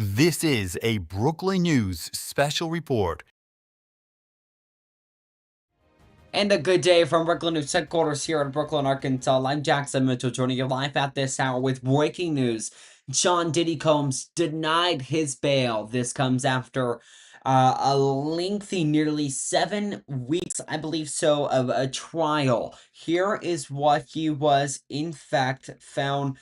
This is a Brooklyn News special report. And a good day from Brooklyn News headquarters here in Brooklyn, Arkansas. I'm Jackson Mitchell, joining you live at this hour with breaking news. Sean Diddy Combs denied his bail. This comes after a lengthy, nearly 7 weeks, I believe so, of a trial. Here is what he was, in fact, found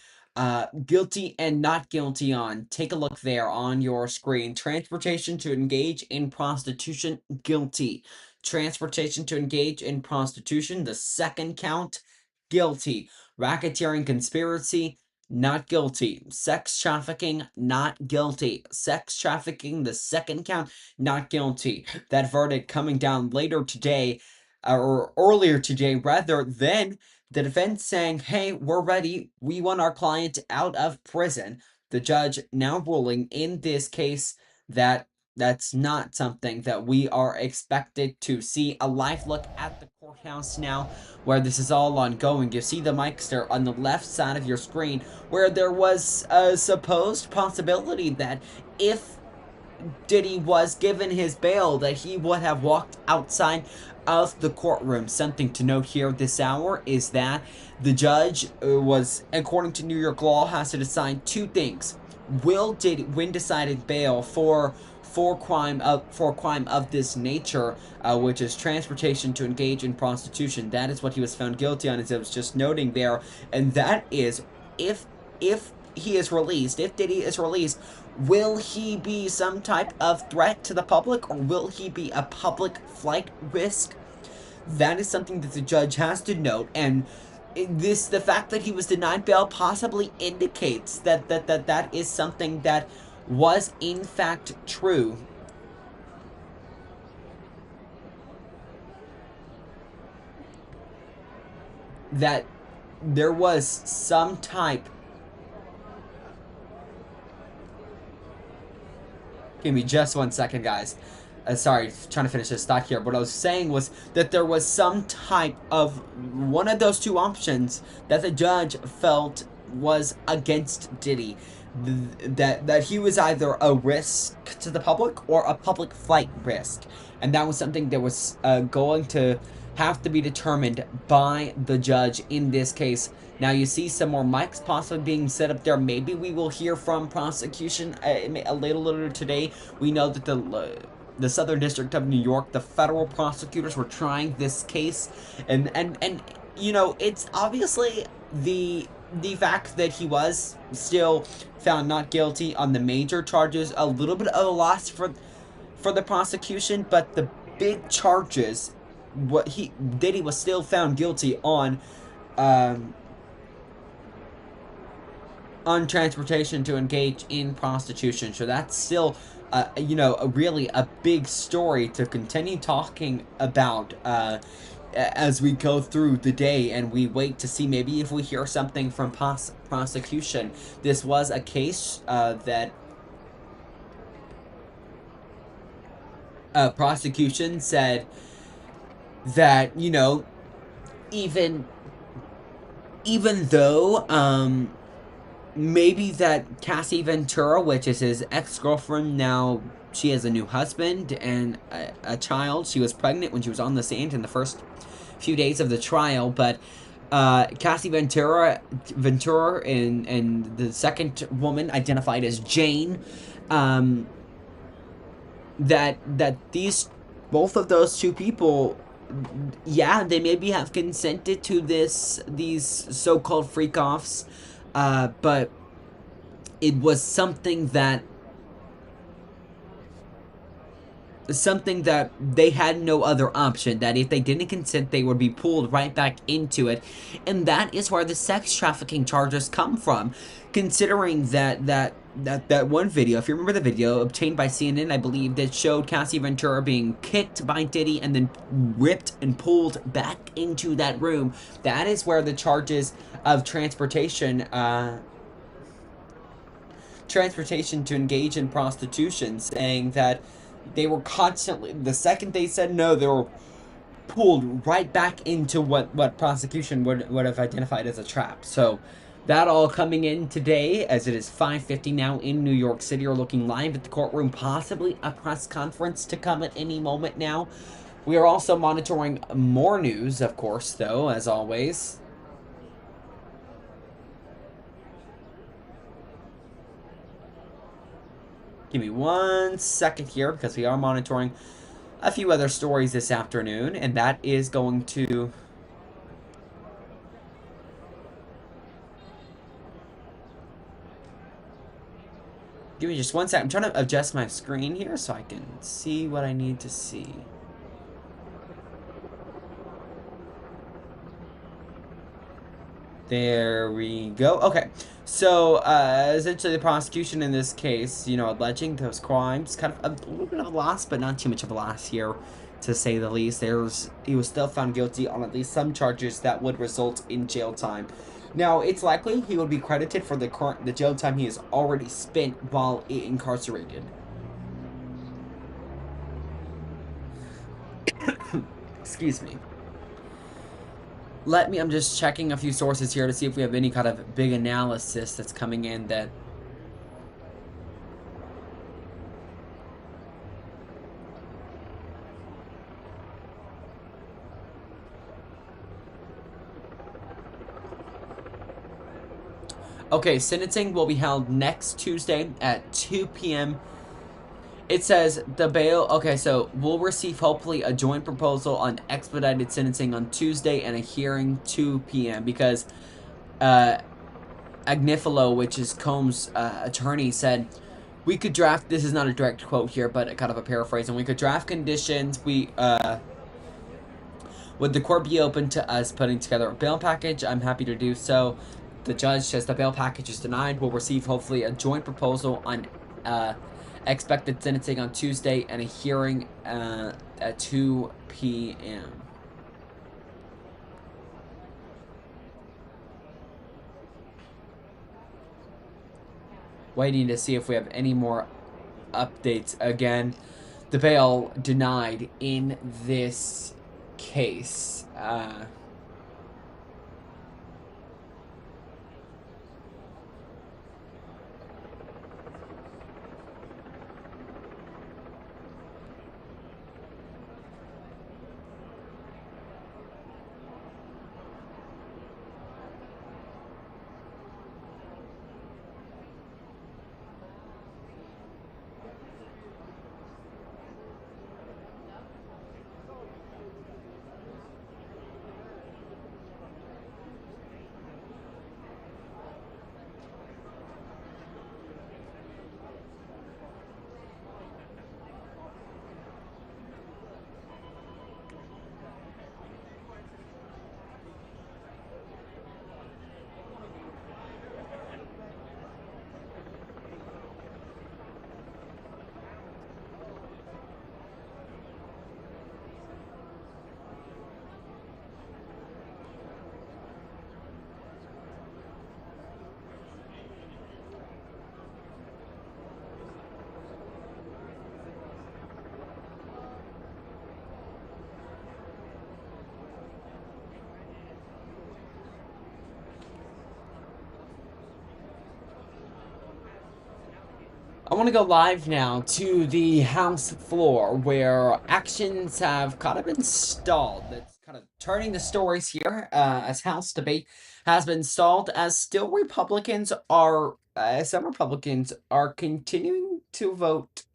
guilty and not guilty on. Take a look there on your screen. Transportation to engage in prostitution, guilty. Transportation to engage in prostitution, the second count, guilty. Racketeering conspiracy, not guilty. Sex trafficking, not guilty. Sex trafficking, the second count, not guilty. That verdict coming down later today, or earlier today, rather, than the defense saying, hey, we're ready. We want our client out of prison. The judge now ruling in this case that that's not something that we are expected to see. A live look at the courthouse now, where this is all ongoing. You see the mics there on the left side of your screen, where there was a supposed possibility that if Diddy was given his bail, that he would have walked outside of the courtroom. Something to note here this hour is that the judge was, according to New York law, has to decide two things. Will Diddy, when decided bail for crime of this nature, which is transportation to engage in prostitution. That is what he was found guilty on, as I was just noting there, and that is if he is released, if Diddy is released, will he be some type of threat to the public, or will he be a public flight risk? That is something that the judge has to note, and the fact that he was denied bail possibly indicates that is something that was in fact true. That there was some type. Give me just 1 second, guys. Sorry, trying to finish this thought here. What I was saying was that there was some type of one of those two options that the judge felt was against Diddy. That he was either a risk to the public or a public flight risk. And that was something that was going to have to be determined by the judge in this case. Now you see some more mics possibly being set up there. Maybe we will hear from prosecution a little later today. We know that the Southern District of New York, the federal prosecutors were trying this case, and you know, it's obviously the fact that he was still found not guilty on the major charges, a little bit of a loss for the prosecution, but the big charges, Diddy was still found guilty on transportation to engage in prostitution. So that's still you know, really a big story to continue talking about as we go through the day, and we wait to see maybe if we hear something from prosecution. This was a case that prosecution said that, you know, even though maybe that Cassie Ventura, which is his ex-girlfriend, now she has a new husband and a child. She was pregnant when she was on the stand in the first few days of the trial, but Cassie Ventura and the second woman, identified as Jane, that these, both of those two people, yeah, they maybe have consented to these so-called freak-offs, but it was something that they had no other option, that if they didn't consent, they would be pulled right back into it. And that is where the sex trafficking charges come from, considering that one video, if you remember the video obtained by CNN, I believe, that showed Cassie Ventura being kicked by Diddy and then ripped and pulled back into that room. That is where the charges of transportation to engage in prostitution, saying that they were constantly, the second they said no, they were pulled right back into what prosecution would have identified as a trap. So That all coming in today, as it is 5:50 now in New York City. We're looking live at the courtroom, possibly a press conference to come at any moment now. We are also monitoring more news, of course, though, as always. Give me 1 second here, because we are monitoring a few other stories this afternoon, and that is going to... Give me just 1 second. I'm trying to adjust my screen here so I can see what I need to see. There we go. Okay. So, essentially the prosecution in this case, alleging those crimes, kind of a little bit of a loss, but not too much of a loss here, to say the least. He was still found guilty on at least some charges that would result in jail time. Now, it's likely he would be credited for the jail time he has already spent while incarcerated. Excuse me. I'm just checking a few sources here to see if we have any kind of big analysis that's coming in that... Okay, sentencing will be held next Tuesday at 2 p.m. It says the bail... Okay, so we'll receive hopefully a joint proposal on expedited sentencing on Tuesday and a hearing 2 p.m. because Agnifilo, which is Combs' attorney, said we could draft... This is not a direct quote here, but kind of a paraphrase. And we could draft conditions. Would the court be open to us putting together a bail package? I'm happy to do so. The judge says the bail package is denied. We'll receive hopefully a joint proposal on expected sentencing on Tuesday and a hearing at 2 p.m. Waiting to see if we have any more updates. Again, the bail denied in this case. I want to go live now to the House floor where actions have kind of been stalled. That's kind of turning the stories here as House debate has been stalled as still some Republicans are continuing to vote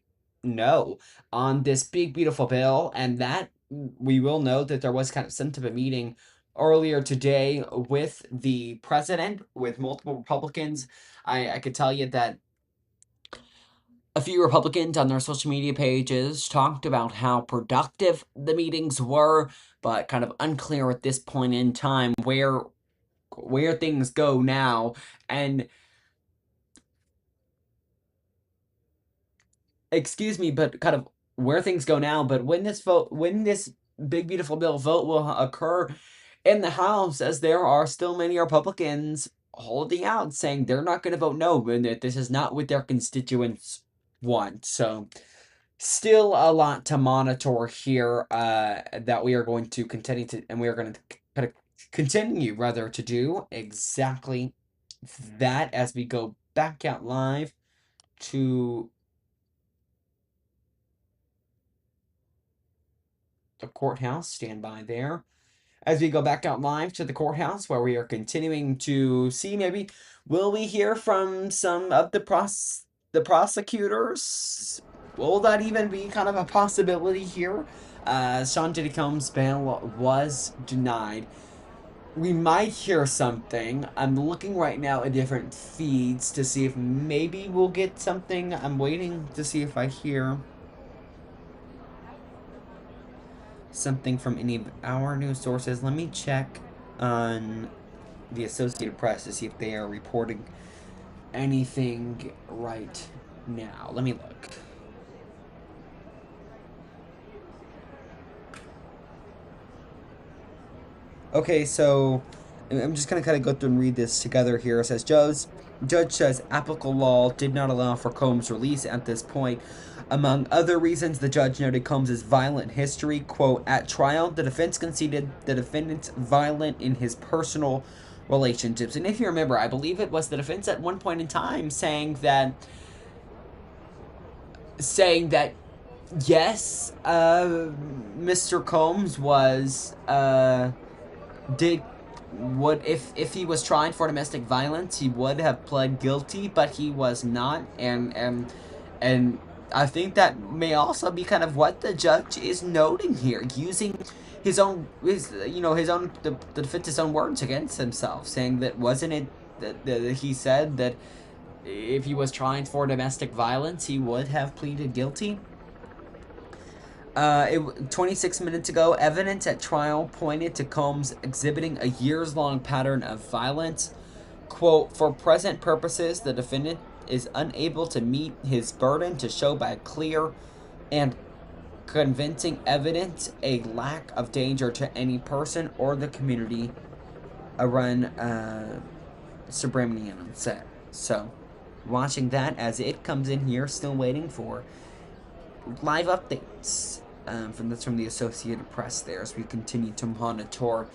no on this big, beautiful bill. And that we will note that there was kind of some type of meeting earlier today with the president, with multiple Republicans. I could tell you that a few Republicans on their social media pages talked about how productive the meetings were, but kind of unclear at this point in time where things go now. And excuse me, but kind of where things go now. But when this big beautiful bill vote will occur in the House, as there are still many Republicans holding out, saying they're not going to vote no, and that this is not what their constituents want. So still a lot to monitor here that we are going to continue to do exactly that as we go back out live to the courthouse. Stand by there. As we go back out live to the courthouse, where we are continuing to see, maybe will we hear from some of the prosecutors? Will that even be kind of a possibility here? Sean Diddy Combs' bail was denied. We might hear something. I'm looking right now at different feeds to see if maybe we'll get something. I'm waiting to see if I hear something from any of our news sources. Let me check on the Associated Press to see if they are reporting anything right now. Let me look. Okay, so I'm just gonna kind of go through and read this together here. It says, Judge says applicable law did not allow for Combs' release at this point. Among other reasons, the judge noted Combs' violent history. Quote, at trial, the defense conceded the defendant's violent in his personal relationships. And if you remember, I believe it was the defense at one point in time saying that yes, Mr. Combs was if he was tried for domestic violence, he would have pled guilty, but he was not, and I think that may also be kind of what the judge is noting here, using the defense's own words against himself, saying that wasn't it that he said that if he was tried for domestic violence, he would have pleaded guilty. 26 minutes ago, evidence at trial pointed to Combs exhibiting a years-long pattern of violence. Quote, for present purposes, the defendant is unable to meet his burden to show by clear and convincing evidence a lack of danger to any person or the community, Arun Subramanian said. So, watching that as it comes in here, still waiting for live updates from the Associated Press there as we continue to monitor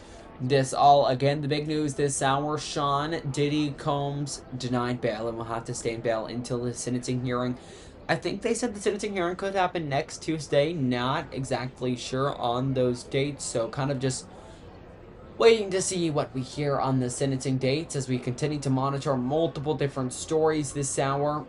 this all. Again, the big news this hour, Sean Diddy Combs denied bail and will have to stay in bail until the sentencing hearing. I think they said the sentencing hearing could happen next Tuesday. Not exactly sure on those dates, so kind of just waiting to see what we hear on the sentencing dates as we continue to monitor multiple different stories this hour.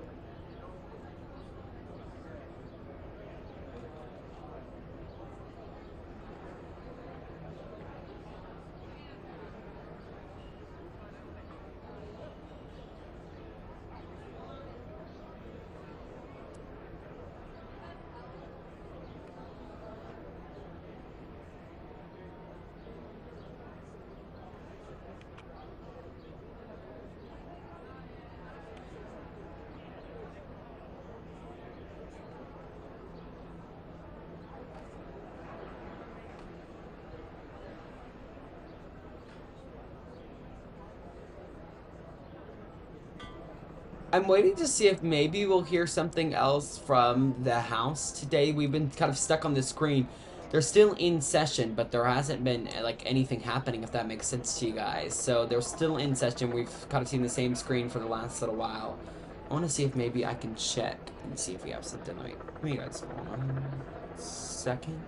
I'm waiting to see if maybe we'll hear something else from the House today. We've been kind of stuck on the screen. They're still in session, but there hasn't been like anything happening, if that makes sense to you guys. So they're still in session. We've kind of seen the same screen for the last little while. I want to see if maybe I can check and see if we have something. Let me guys hold on a second.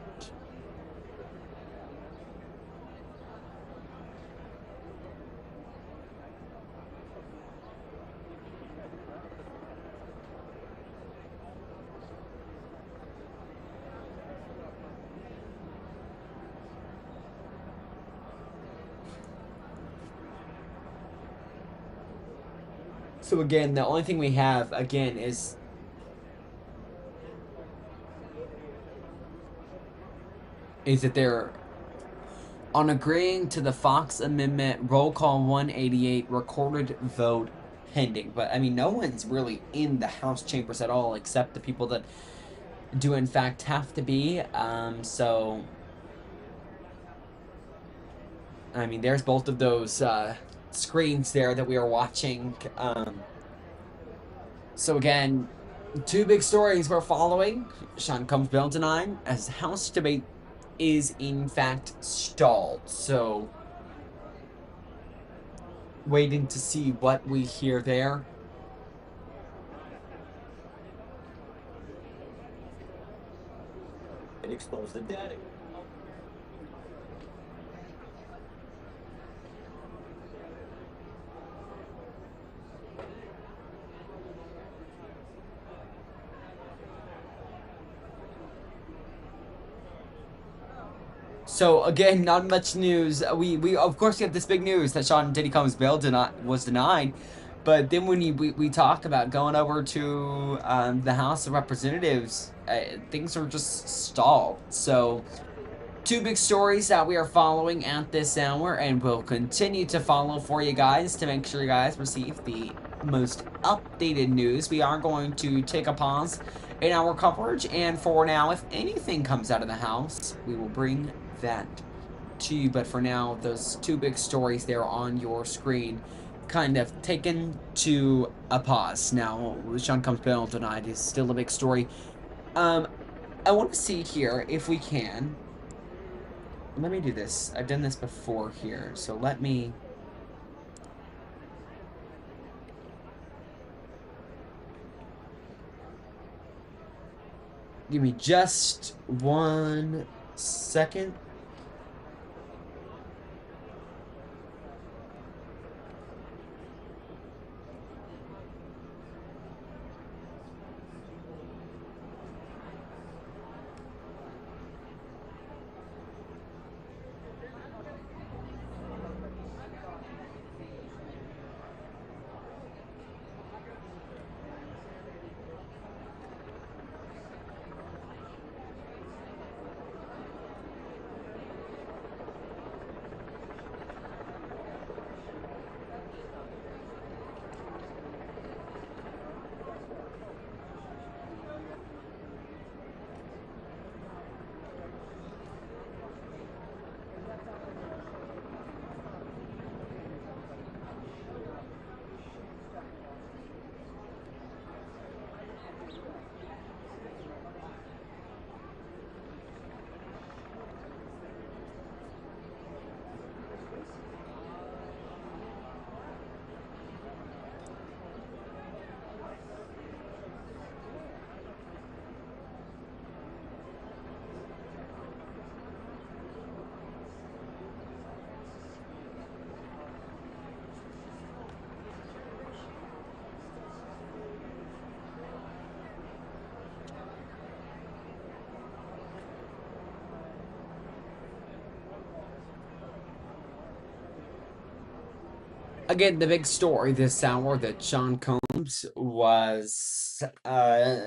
So again, the only thing we have, again, is that they're on agreeing to the Fox Amendment, roll call 188, recorded vote pending. But, I mean, no one's really in the House chambers at all except the people that do, in fact, have to be. So, I mean, there's both of those screens there that we are watching. So again, two big stories we're following. Sean Combs bail denied as House debate is in fact stalled. So waiting to see what we hear there. It exposed the data. So again, not much news. We of course get this big news that Sean Diddy Combs' bail was denied, but then when we talk about going over to the House of Representatives, things are just stalled. So two big stories that we are following at this hour, and will continue to follow for you guys to make sure you guys receive the most updated news. We are going to take a pause in our coverage, and for now, if anything comes out of the House, we will bring that to you. But for now, those two big stories there on your screen kind of taken to a pause. Now, Sean Combs' bail denied is still a big story. I want to see here if we can. Let me do this. I've done this before here, so let me... Give me just 1 second. Again, the big story this hour that Sean Combs was,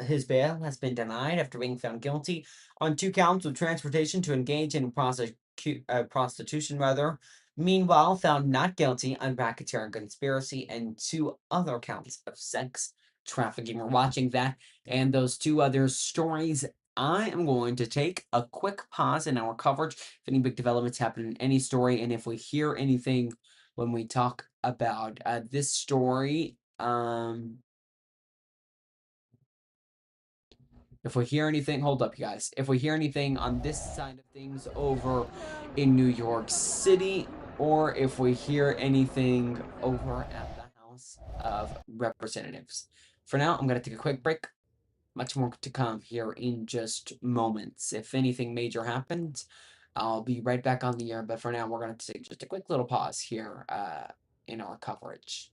his bail has been denied after being found guilty on 2 counts of transportation to engage in prostitution, rather. Meanwhile, found not guilty on racketeering conspiracy and 2 other counts of sex trafficking. We're watching that and those 2 other stories. I am going to take a quick pause in our coverage if any big developments happen in any story, and if we hear anything when we talk about this story. If we hear anything, hold up, you guys. If we hear anything on this side of things over in New York City, or if we hear anything over at the House of Representatives. For now, I'm going to take a quick break. Much more to come here in just moments. If anything major happens, I'll be right back on the air. But for now, we're going to take just a quick little pause here in our coverage.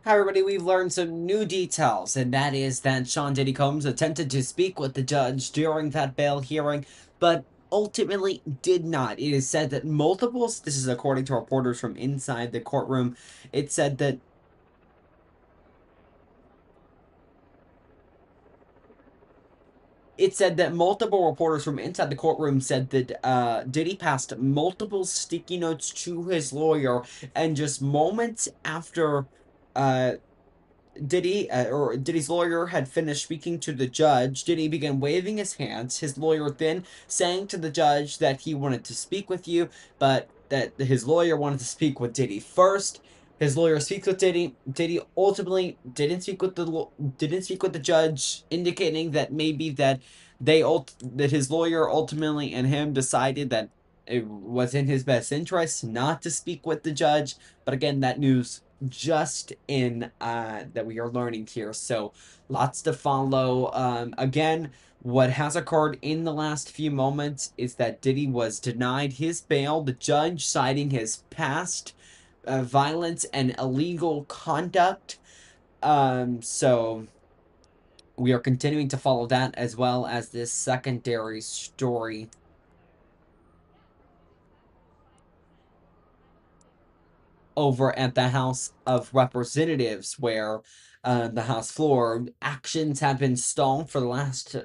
Hi everybody, we've learned some new details, and that is that Sean Diddy Combs attempted to speak with the judge during that bail hearing, but ultimately did not. It is said that this is according to reporters from inside the courtroom, it said that multiple reporters from inside the courtroom said that Diddy passed multiple sticky notes to his lawyer, and just moments after uh, Diddy's lawyer had finished speaking to the judge, Diddy began waving his hands. His lawyer then saying to the judge that he wanted to speak with you, but that his lawyer wanted to speak with Diddy first. His lawyer speaks with Diddy. Diddy ultimately didn't speak with the judge, indicating that maybe that his lawyer ultimately and him decided that it was in his best interest not to speak with the judge. But again, that news just in that we are learning here, so lots to follow. Again, what has occurred in the last few moments is that Diddy was denied his bail, the judge citing his past violence and illegal conduct. So we are continuing to follow that, as well as this secondary story over at the House of Representatives, where the House floor actions have been stalled for the last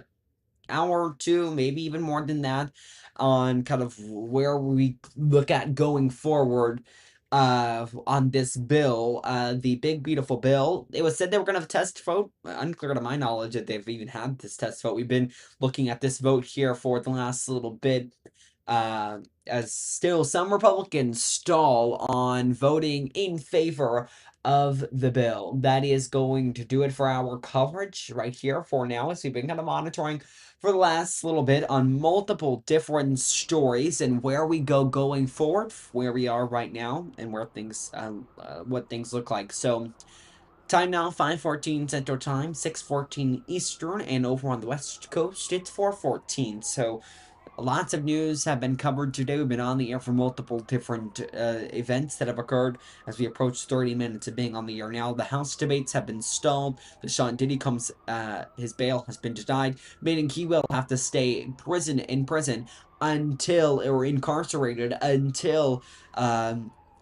hour or two, maybe even more than that, on kind of where we look at going forward on this bill, the big beautiful bill. It was said they were gonna have a test vote. Unclear to my knowledge that they've even had this test vote. We've been looking at this vote here for the last little bit, uh, as still some Republicans stall on voting in favor of the bill. That is going to do it for our coverage right here for now, as we've been kind of monitoring for the last little bit on multiple different stories and where we go going forward, where we are right now, and where things, what things look like. So, time now 5:14 Central Time, 6:14 Eastern, and over on the West Coast it's 4:14. So, lots of news have been covered today. We've been on the air for multiple different events that have occurred as we approach 30 minutes of being on the air now. The House debates have been stalled. The Sean Diddy comes, his bail has been denied, meaning he will have to stay in prison until, or incarcerated until,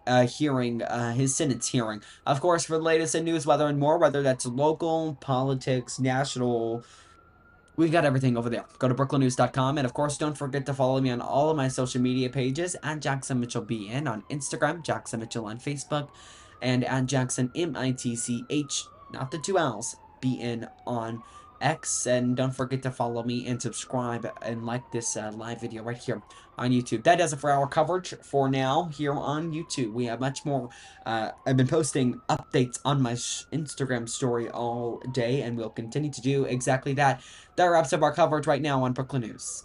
his sentence hearing. Of course, for the latest in news, weather, and more, whether that's local, politics, national, we've got everything over there. Go to brooklynnews.com, and of course, don't forget to follow me on all of my social media pages at Jackson Mitchell BN on Instagram, Jackson Mitchell on Facebook, and at Jackson MITCH, not the two L's, BN on X. And don't forget to follow me and subscribe and like this live video right here on YouTube. That does it for our coverage for now here on YouTube. We have much more. I've been posting updates on my Instagram story all day, and we'll continue to do exactly that. That wraps up our coverage right now on Brooklyn News.